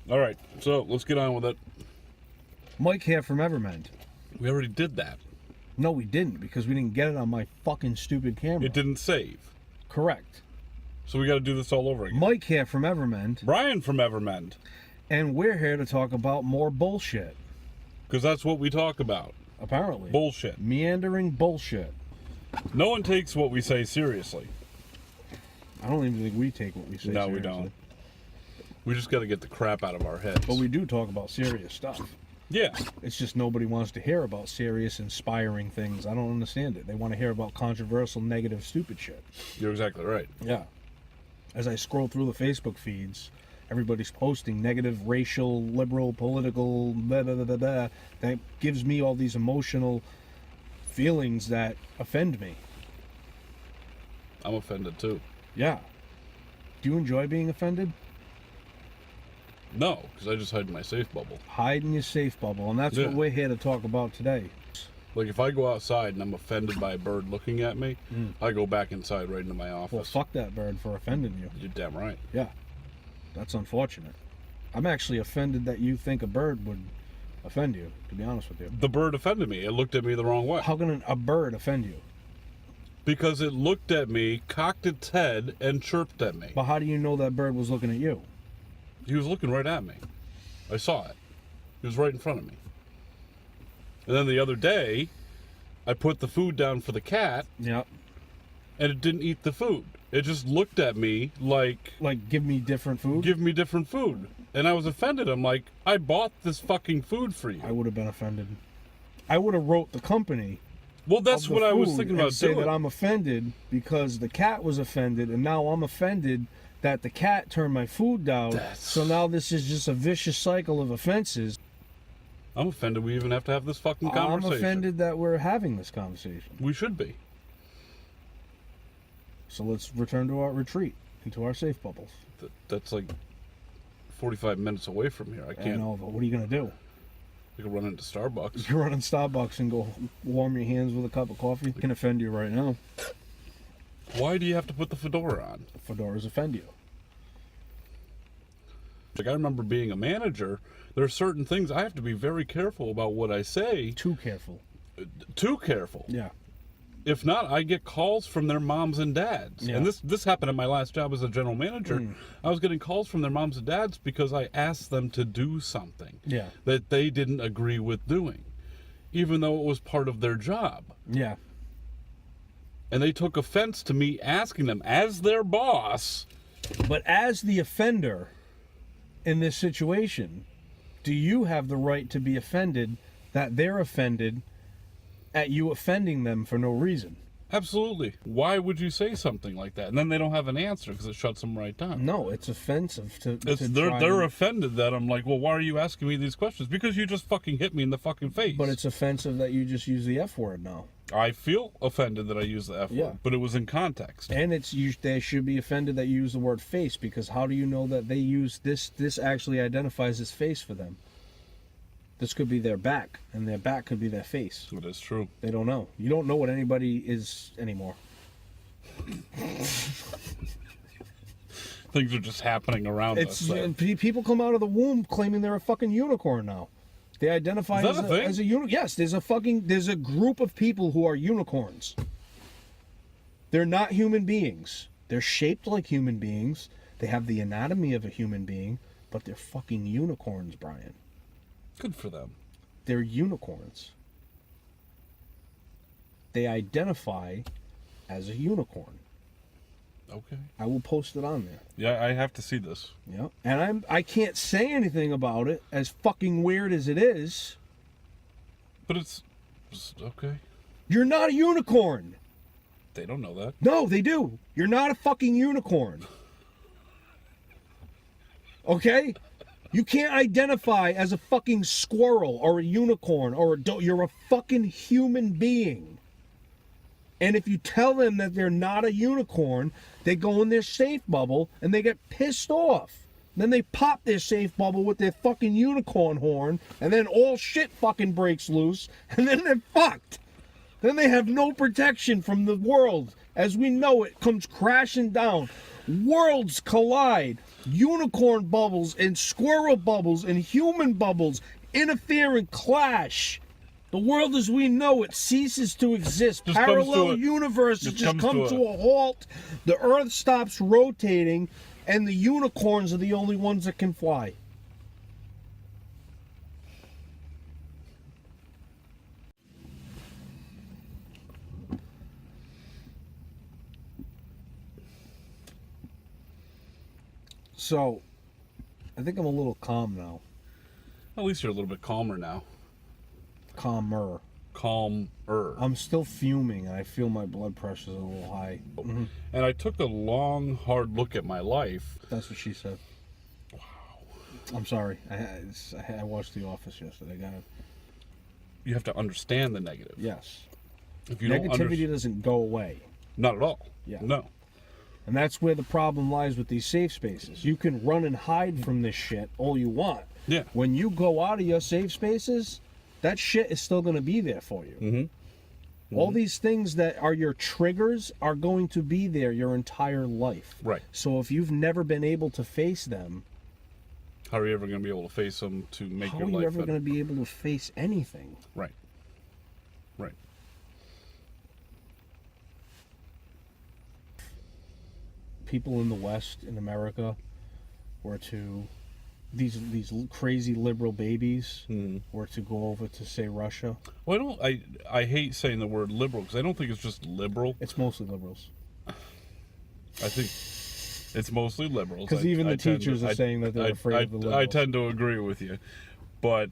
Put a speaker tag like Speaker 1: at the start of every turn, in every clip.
Speaker 1: All right, so let's get on with it.
Speaker 2: Mike here from Evermend.
Speaker 1: We already did that.
Speaker 2: No, we didn't, because we didn't get it on my fucking stupid camera.
Speaker 1: It didn't save.
Speaker 2: Correct.
Speaker 1: So we got to do this all over again.
Speaker 2: Mike here from Evermend.
Speaker 1: Brian from Evermend.
Speaker 2: And we're here to talk about more bullshit.
Speaker 1: Because that's what we talk about.
Speaker 2: Apparently.
Speaker 1: Bullshit.
Speaker 2: Meandering bullshit.
Speaker 1: No one takes what we say seriously.
Speaker 2: I don't even think we take what we say seriously.
Speaker 1: No, we don't. We just got to get the crap out of our heads.
Speaker 2: But we do talk about serious stuff.
Speaker 1: Yeah.
Speaker 2: It's just nobody wants to hear about serious, inspiring things. I don't understand it. They want to hear about controversial, negative, stupid shit.
Speaker 1: You're exactly right.
Speaker 2: Yeah. As I scroll through the Facebook feeds, everybody's posting negative, racial, liberal, political, blah, blah, blah, blah, blah. That gives me all these emotional feelings that offend me.
Speaker 1: I'm offended too.
Speaker 2: Yeah. Do you enjoy being offended?
Speaker 1: No, because I just hide in my safe bubble.
Speaker 2: Hide in your safe bubble, and that's what we're here to talk about today.
Speaker 1: Like, if I go outside and I'm offended by a bird looking at me, I go back inside right into my office.
Speaker 2: Well, fuck that bird for offending you.
Speaker 1: You're damn right.
Speaker 2: Yeah. That's unfortunate. I'm actually offended that you think a bird would offend you, to be honest with you.
Speaker 1: The bird offended me. It looked at me the wrong way.
Speaker 2: How can a bird offend you?
Speaker 1: Because it looked at me, cocked its head, and chirped at me.
Speaker 2: But how do you know that bird was looking at you?
Speaker 1: He was looking right at me. I saw it. He was right in front of me. And then the other day, I put the food down for the cat.
Speaker 2: Yep.
Speaker 1: And it didn't eat the food. It just looked at me like...
Speaker 2: Like, give me different food?
Speaker 1: Give me different food. And I was offended. I'm like, I bought this fucking food for you.
Speaker 2: I would have been offended. I would have wrote the company.
Speaker 1: Well, that's what I was thinking about
Speaker 2: doing.
Speaker 1: doing.
Speaker 2: That I'm offended because the cat was offended, and now I'm offended that the cat turned my food down. So now this is just a vicious cycle of offenses.
Speaker 1: I'm offended we even have to have this fucking conversation.
Speaker 2: I'm offended that we're having this conversation.
Speaker 1: We should be.
Speaker 2: So let's return to our retreat, into our safe bubbles.
Speaker 1: That's like 45 minutes away from here. I can't.
Speaker 2: I know, but what are you going to do?
Speaker 1: You can run into Starbucks.
Speaker 2: You can run in Starbucks and go warm your hands with a cup of coffee. It can offend you right now.
Speaker 1: Why do you have to put the fedora on?
Speaker 2: Fedoras offend you.
Speaker 1: Like, I remember being a manager, there are certain things I have to be very careful about what I say.
Speaker 2: Too careful.
Speaker 1: Too careful.
Speaker 2: Yeah.
Speaker 1: If not, I get calls from their moms and dads.
Speaker 2: Yeah.
Speaker 1: And this happened at my last job as a general manager. I was getting calls from their moms and dads because I asked them to do something that they didn't agree with doing, even though it was part of their job.
Speaker 2: Yeah.
Speaker 1: And they took offense to me asking them as their boss.
Speaker 2: But as the offender in this situation, do you have the right to be offended that they're offended at you offending them for no reason?
Speaker 1: Absolutely. Why would you say something like that? And then they don't have an answer because it shuts them right down.
Speaker 2: No, it's offensive to
Speaker 1: they're offended that I'm like, well, why are you asking me these questions? Because you just fucking hit me in the fucking face.
Speaker 2: But it's offensive that you just use the F word now.
Speaker 1: I feel offended that I use the F word, but it was in context.
Speaker 2: And they should be offended that you use the word face, because how do you know that they use this actually identifies as face for them? This could be their back, and their back could be their face.
Speaker 1: That is true.
Speaker 2: They don't know. You don't know what anybody is anymore.
Speaker 1: Things are just happening around us. So.
Speaker 2: People come out of the womb claiming they're a fucking unicorn now. They identify as a unicorn. Yes, there's a group of people who are unicorns. They're not human beings. They're shaped like human beings. They have the anatomy of a human being, but they're fucking unicorns, Brian.
Speaker 1: Good for them.
Speaker 2: They're unicorns. They identify as a unicorn.
Speaker 1: Okay.
Speaker 2: I will post it on there.
Speaker 1: Yeah, I have to see this.
Speaker 2: Yeah. And I can't say anything about it, as fucking weird as it is.
Speaker 1: But it's okay.
Speaker 2: You're not a unicorn.
Speaker 1: They don't know that.
Speaker 2: No, they do. You're not a fucking unicorn. Okay? You can't identify as a fucking squirrel or a unicorn or you're a fucking human being. And if you tell them that they're not a unicorn, they go in their safe bubble and they get pissed off. Then they pop their safe bubble with their fucking unicorn horn, and then all shit fucking breaks loose, and then they're fucked. Then they have no protection from the world as we know it comes crashing down. Worlds collide. unicorn bubbles and squirrel bubbles and human bubbles interfere and clash. The world as we know it ceases to exist. Parallel universes just come to a halt. The Earth stops rotating, and the unicorns are the only ones that can fly. So, I think I'm a little calm now.
Speaker 1: At least you're a little bit calmer now.
Speaker 2: Calmer. I'm still fuming, and I feel my blood pressure's a little high.
Speaker 1: Mm-hmm. And I took a long, hard look at my life.
Speaker 2: That's what she said. Wow. I'm sorry. I watched The Office yesterday.
Speaker 1: You have to understand the negative.
Speaker 2: Yes.
Speaker 1: If you
Speaker 2: Negativity doesn't go away.
Speaker 1: Not at all.
Speaker 2: Yeah.
Speaker 1: No.
Speaker 2: And that's where the problem lies with these safe spaces. You can run and hide from this shit all you want.
Speaker 1: Yeah.
Speaker 2: When you go out of your safe spaces, that shit is still going to be there for you.
Speaker 1: Mm-hmm. Mm-hmm.
Speaker 2: All these things that are your triggers are going to be there your entire life.
Speaker 1: Right.
Speaker 2: So if you've never been able to face them,
Speaker 1: how are you ever going to be able to face them to make your life better?
Speaker 2: How are you ever going to be able to face anything?
Speaker 1: Right. Right.
Speaker 2: People in the West, in America, were to... These crazy liberal babies were to go over to, say, Russia.
Speaker 1: Well, I hate saying the word liberal because I don't think it's just liberal.
Speaker 2: It's mostly liberals.
Speaker 1: I think it's mostly liberals.
Speaker 2: Because even the teachers are saying that they're afraid of the liberals.
Speaker 1: I tend to agree with you. But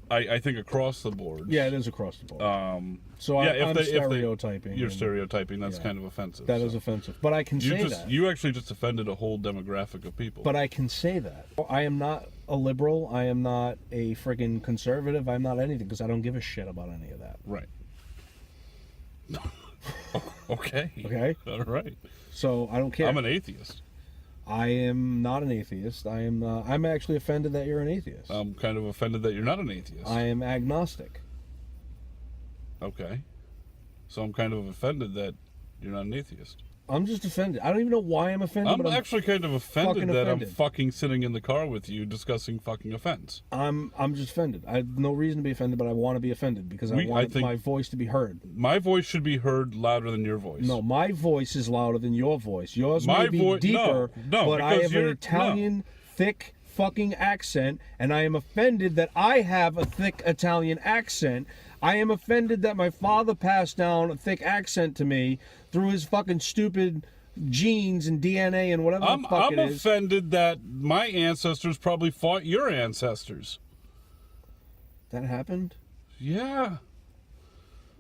Speaker 1: I think across the board.
Speaker 2: Yeah, it is across the board. So
Speaker 1: yeah,
Speaker 2: I'm stereotyping.
Speaker 1: You're stereotyping. That's kind of offensive.
Speaker 2: That is offensive. But I can say that.
Speaker 1: You actually just offended a whole demographic of people.
Speaker 2: But I can say that. I am not a liberal. I am not a friggin' conservative. I'm not anything because I don't give a shit about any of that.
Speaker 1: Right. Okay.
Speaker 2: Okay?
Speaker 1: All right.
Speaker 2: So I don't care.
Speaker 1: I'm an atheist.
Speaker 2: I am not an atheist. I'm actually offended that you're an atheist.
Speaker 1: I'm kind of offended that you're not an atheist.
Speaker 2: I am agnostic.
Speaker 1: Okay. So I'm kind of offended that you're not an atheist.
Speaker 2: I'm just offended. I don't even know why I'm offended.
Speaker 1: I'm actually kind of offended that I'm fucking sitting in the car with you discussing fucking offense.
Speaker 2: I'm just offended. I have no reason to be offended, but I want to be offended because I want my voice to be heard.
Speaker 1: My voice should be heard louder than your voice.
Speaker 2: No, my voice is louder than your voice. Yours may be deeper, but I have an Italian thick fucking accent, and I am offended that I have a thick Italian accent. I am offended that my father passed down a thick accent to me through his fucking stupid genes and DNA and whatever the fuck it is.
Speaker 1: I'm offended that my ancestors probably fought your ancestors.
Speaker 2: That happened?
Speaker 1: Yeah.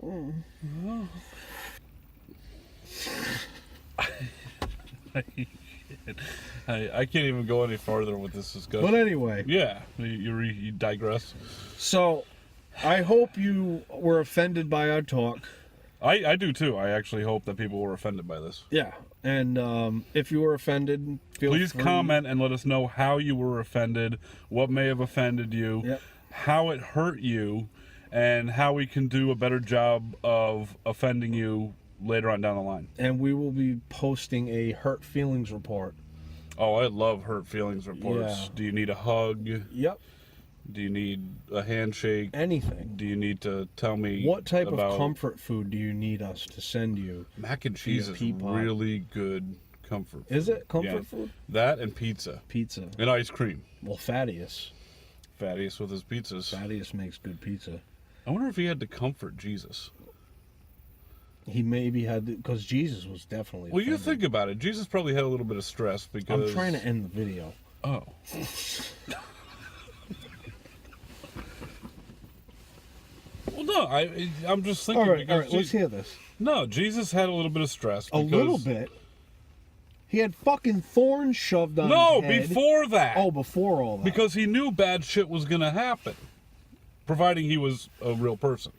Speaker 2: Oh.
Speaker 1: I can't even go any farther with this discussion.
Speaker 2: But anyway.
Speaker 1: Yeah, you digress.
Speaker 2: So, I hope you were offended by our talk.
Speaker 1: I do too. I actually hope that people were offended by this.
Speaker 2: Yeah, and if you were offended,
Speaker 1: please comment and let us know how you were offended, what may have offended you, how it hurt you, and how we can do a better job of offending you later on down the line.
Speaker 2: And we will be posting a hurt feelings report.
Speaker 1: Oh, I love hurt feelings reports. Yeah. Do you need a hug?
Speaker 2: Yep.
Speaker 1: Do you need a handshake?
Speaker 2: Anything.
Speaker 1: Do you need to tell me
Speaker 2: what type of comfort food do you need us to send you?
Speaker 1: Mac and cheese is really good comfort food.
Speaker 2: Is it comfort food?
Speaker 1: That and pizza.
Speaker 2: Pizza.
Speaker 1: And ice cream.
Speaker 2: Well, Thaddeus.
Speaker 1: Thaddeus with his pizzas.
Speaker 2: Thaddeus makes good pizza.
Speaker 1: I wonder if he had to comfort Jesus.
Speaker 2: He maybe had to, because Jesus was definitely
Speaker 1: offended. You think about it. Jesus probably had a little bit of stress because...
Speaker 2: I'm trying to end the video.
Speaker 1: Oh. Well, no, I'm just thinking.
Speaker 2: All right, let's hear this.
Speaker 1: No, Jesus had a little bit of stress.
Speaker 2: A little bit? He had fucking thorns shoved on his head.
Speaker 1: No, before that.
Speaker 2: Oh, before all that.
Speaker 1: Because he knew bad shit was going to happen, providing he was a real person.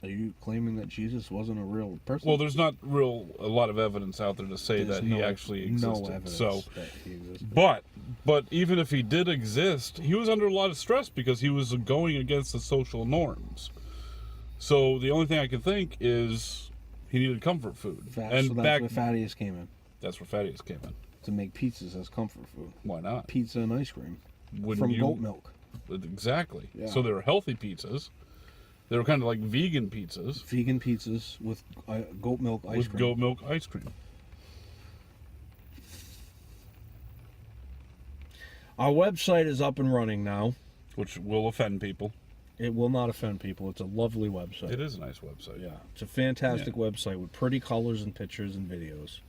Speaker 2: Are you claiming that Jesus wasn't a real person?
Speaker 1: Well, there's not a lot of evidence out there to say that he actually existed.
Speaker 2: No evidence that he existed.
Speaker 1: But even if he did exist, he was under a lot of stress because he was going against the social norms. So the only thing I can think is he needed comfort food.
Speaker 2: So that's where Thaddeus came in.
Speaker 1: That's where Thaddeus came in.
Speaker 2: to make pizzas as comfort food.
Speaker 1: Why not?
Speaker 2: Pizza and ice cream.
Speaker 1: Wouldn't
Speaker 2: from
Speaker 1: you-
Speaker 2: goat milk.
Speaker 1: Exactly.
Speaker 2: Yeah.
Speaker 1: So they were healthy pizzas. They were kind of like vegan pizzas.
Speaker 2: Vegan pizzas with goat milk ice cream.
Speaker 1: With goat milk ice cream.
Speaker 2: Our website is up and running now.
Speaker 1: Which will offend people.
Speaker 2: It will not offend people. It's a lovely website.
Speaker 1: It is a nice website.
Speaker 2: Yeah. It's a fantastic website with pretty colors and pictures and videos.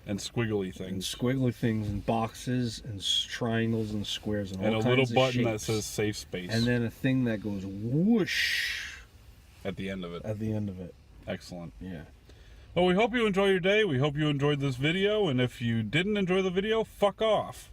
Speaker 1: And squiggly
Speaker 2: And
Speaker 1: things.
Speaker 2: squiggly things and boxes and triangles and squares and all
Speaker 1: And a
Speaker 2: kinds
Speaker 1: little
Speaker 2: of
Speaker 1: button that
Speaker 2: shapes.
Speaker 1: says safe space.
Speaker 2: And then a thing that goes whoosh
Speaker 1: at the end of it.
Speaker 2: at the end of it.
Speaker 1: Excellent.
Speaker 2: Yeah.
Speaker 1: Well, we hope you enjoy your day. We hope you enjoyed this video. And if you didn't enjoy the video, fuck off.